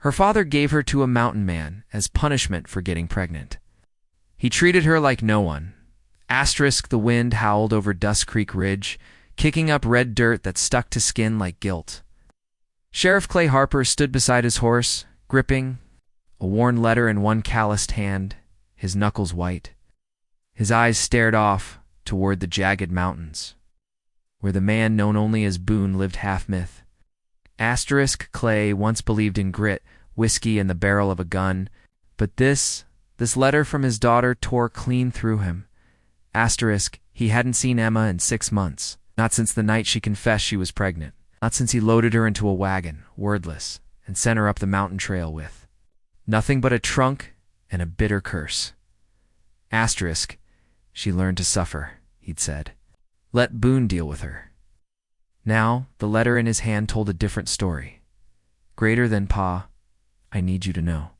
Her father gave her to a mountain man as punishment for getting pregnant. He treated her like no one. Asterisk the wind howled over Dust Creek Ridge, kicking up red dirt that stuck to skin like guilt. Sheriff Clay Harper stood beside his horse, gripping a worn letter in one calloused hand, his knuckles white. His eyes stared off toward the jagged mountains, where the man known only as Boone lived half myth. Asterisk Clay once believed in grit, whiskey, and the barrel of a gun, but this letter from his daughter tore clean through him. Asterisk, he hadn't seen Emma in 6 months, not since the night she confessed she was pregnant, not since he loaded her into a wagon, wordless, and sent her up the mountain trail with nothing but a trunk and a bitter curse. Asterisk, she learned to suffer, he'd said. Let Boone deal with her. Now, the letter in his hand told a different story. Greater than Pa, I need you to know.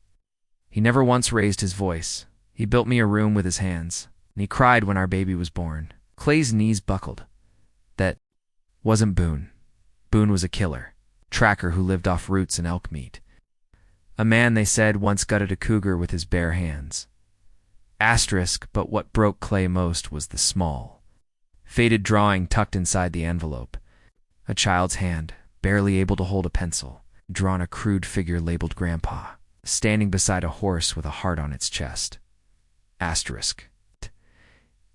He never once raised his voice. He built me a room with his hands, and he cried when our baby was born. Clay's knees buckled. That wasn't Boone. Boone was a killer, tracker who lived off roots and elk meat. A man, they said, once gutted a cougar with his bare hands. Asterisk, but what broke Clay most was the small, faded drawing tucked inside the envelope. A child's hand, barely able to hold a pencil, drawn a crude figure labeled Grandpa, standing beside a horse with a heart on its chest. Asterisk.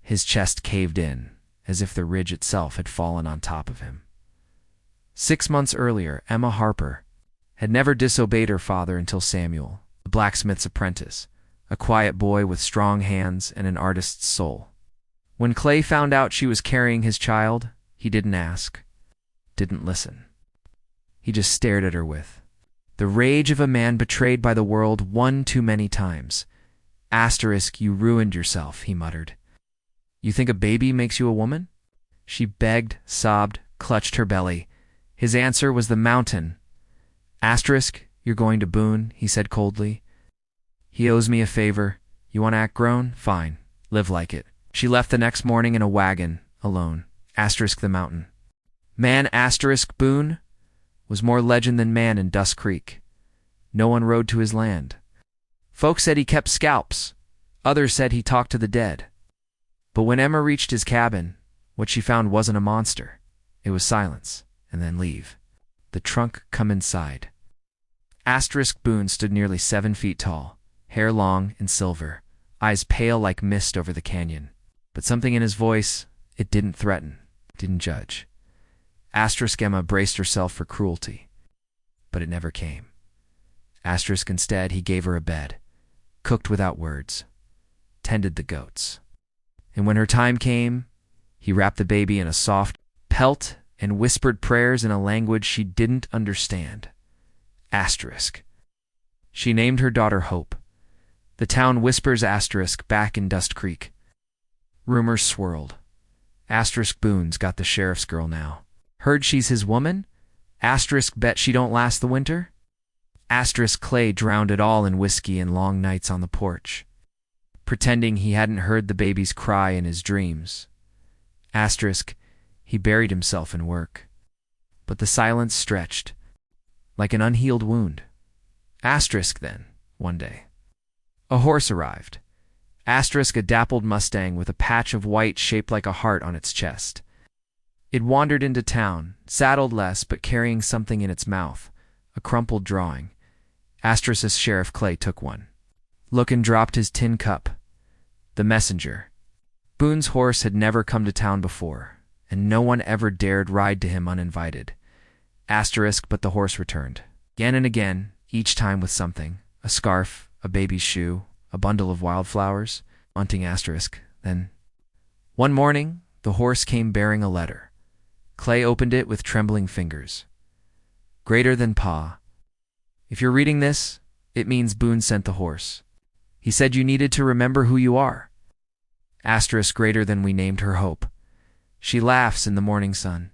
His chest caved in, as if the ridge itself had fallen on top of him. 6 months earlier, Emma Harper had never disobeyed her father until Samuel, the blacksmith's apprentice, a quiet boy with strong hands and an artist's soul. When Clay found out she was carrying his child, he didn't ask, didn't listen. He just stared at her with the rage of a man betrayed by the world one too many times. Asterisk, you ruined yourself, he muttered. You think a baby makes you a woman? She begged, sobbed, clutched her belly. His answer was the mountain. Asterisk, you're going to Boone, he said coldly. He owes me a favor. You want to act grown? Fine. Live like it. She left the next morning in a wagon, alone. Asterisk the mountain. Man asterisk Boone was more legend than man in Dust Creek. No one rode to his land. Folks said he kept scalps. Others said he talked to the dead. But when Emma reached his cabin, what she found wasn't a monster. It was silence, and then leave. The trunk come inside. Asterisk Boone stood nearly 7 feet tall, hair long and silver, eyes pale like mist over the canyon. But something in his voice, it didn't threaten, didn't judge. Asterisk Emma braced herself for cruelty, but it never came. Asterisk instead, he gave her a bed, cooked without words, tended the goats. And when her time came, he wrapped the baby in a soft pelt and whispered prayers in a language she didn't understand. Asterisk. She named her daughter Hope. The town whispers asterisk back in Dust Creek. Rumors swirled. Asterisk Boone's got the sheriff's girl now. Heard she's his woman? Asterisk bet she don't last the winter? Asterisk Clay drowned it all in whiskey and long nights on the porch, pretending he hadn't heard the baby's cry in his dreams. Asterisk, he buried himself in work. But the silence stretched, like an unhealed wound. Asterisk then, one day, a horse arrived. Asterisk, a dappled Mustang with a patch of white shaped like a heart on its chest. It wandered into town, saddled less but carrying something in its mouth, a crumpled drawing. Asterisk's Sheriff Clay took one. Lookin' dropped his tin cup. The messenger. Boone's horse had never come to town before, and no one ever dared ride to him uninvited. Asterisk, but the horse returned. Again and again, each time with something. A scarf, a baby's shoe, a bundle of wildflowers. Haunting asterisk. Then, one morning, the horse came bearing a letter. Clay opened it with trembling fingers. Greater than Pa. If you're reading this, it means Boone sent the horse. He said you needed to remember who you are. Asterisk greater than we named her Hope. She laughs in the morning sun.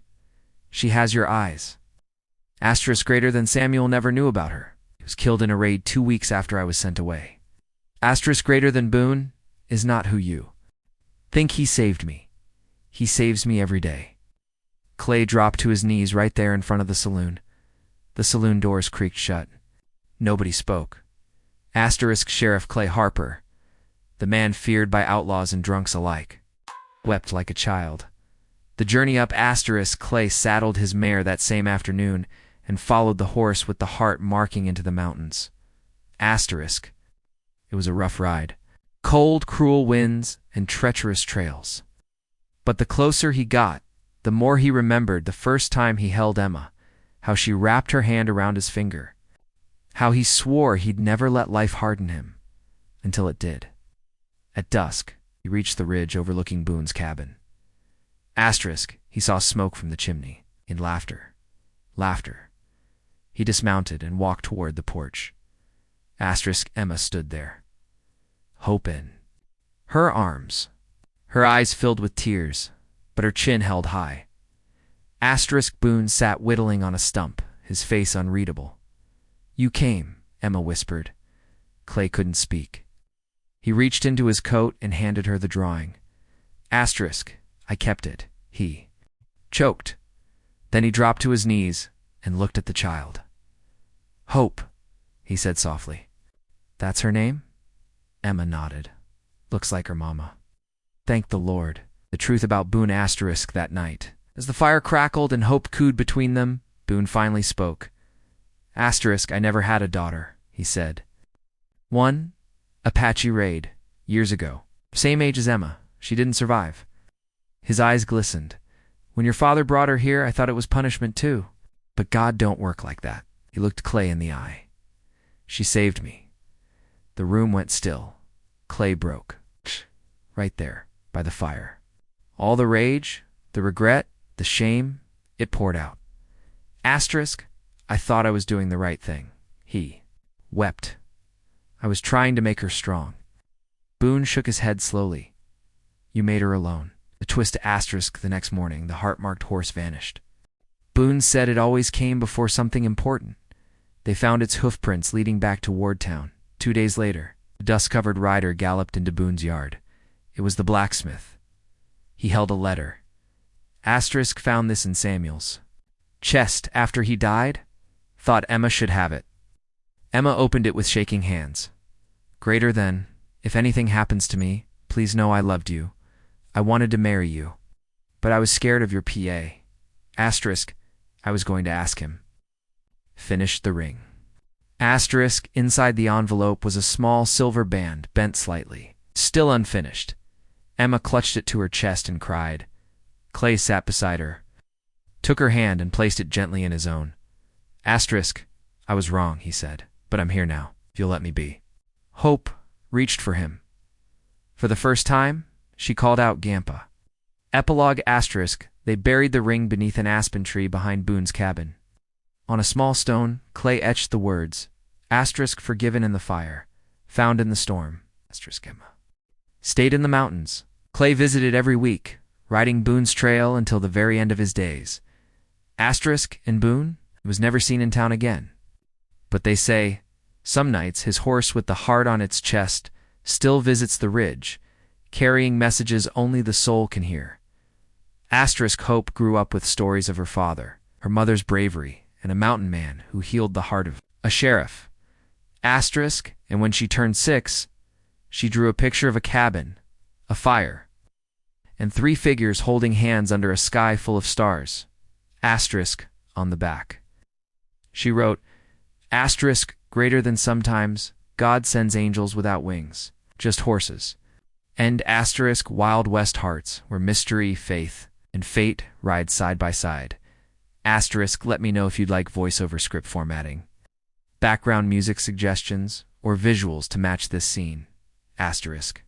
She has your eyes. Asterisk greater than Samuel never knew about her. He was killed in a raid 2 weeks after I was sent away. Asterisk greater than Boone is not who you think. He saved me. He saves me every day. Clay dropped to his knees right there in front of the saloon. The saloon doors creaked shut. Nobody spoke. Asterisk Sheriff Clay Harper, the man feared by outlaws and drunks alike, wept like a child. The journey up Asterisk Clay saddled his mare that same afternoon and followed the horse with the heart marking into the mountains. Asterisk. It was a rough ride. Cold, cruel winds and treacherous trails. But the closer he got, the more he remembered the first time he held Emma, how she wrapped her hand around his finger, how he swore he'd never let life harden him, until it did. At dusk, he reached the ridge overlooking Boone's cabin. Asterisk, he saw smoke from the chimney, and laughter. Laughter. He dismounted and walked toward the porch. Asterisk Emma stood there. Hope in her arms. Her eyes filled with tears, but her chin held high. Asterisk Boone sat whittling on a stump, his face unreadable. "You came," Emma whispered. Clay couldn't speak. He reached into his coat and handed her the drawing. Asterisk, I kept it, he choked. Then he dropped to his knees and looked at the child. Hope, he said softly. That's her name? Emma nodded. Looks like her mama. Thank the Lord. The truth about Boone Asterisk that night. As the fire crackled and hope cooed between them, Boone finally spoke. Asterisk, I never had a daughter, he said. One, Apache raid, years ago. Same age as Emma. She didn't survive. His eyes glistened. When your father brought her here, I thought it was punishment too. But God don't work like that. He looked Clay in the eye. She saved me. The room went still. Clay broke. Right there, by the fire. All the rage, the regret, the shame, it poured out. Asterisk, I thought I was doing the right thing. He wept. I was trying to make her strong. Boone shook his head slowly. You made her alone. The twist to Asterisk the next morning, the heart-marked horse vanished. Boone said it always came before something important. They found its hoofprints leading back to Wardtown. 2 days later, the dust-covered rider galloped into Boone's yard. It was the blacksmith. He held a letter. Asterisk found this in Samuel's chest after he died. Thought Emma should have it. Emma opened it with shaking hands. Greater than, if anything happens to me, please know I loved you. I wanted to marry you. But I was scared of your PA. Asterisk, I was going to ask him. Finished the ring. Asterisk, inside the envelope was a small silver band, bent slightly. Still unfinished. Emma clutched it to her chest and cried. Clay sat beside her, took her hand and placed it gently in his own. Asterisk, I was wrong, he said, but I'm here now, if you'll let me be. Hope reached for him. For the first time, she called out Gampa. Epilogue Asterisk, they buried the ring beneath an aspen tree behind Boone's cabin. On a small stone, Clay etched the words, Asterisk forgiven in the fire, found in the storm, Asterisk Emma. Stayed in the mountains. Clay visited every week, riding Boone's trail until the very end of his days. Asterisk and Boone was never seen in town again. But they say, some nights his horse with the heart on its chest still visits the ridge, carrying messages only the soul can hear. Asterisk Hope grew up with stories of her father, her mother's bravery, and a mountain man who healed the heart of a sheriff. Asterisk, and when she turned 6, she drew a picture of a cabin, a fire, and 3 figures holding hands under a sky full of stars. Asterisk on the back. She wrote, Asterisk greater than sometimes, God sends angels without wings, just horses. And asterisk Wild West hearts, where mystery, faith, and fate ride side by side. Asterisk let me know if you'd like voiceover script formatting, background music suggestions, or visuals to match this scene. Asterisk.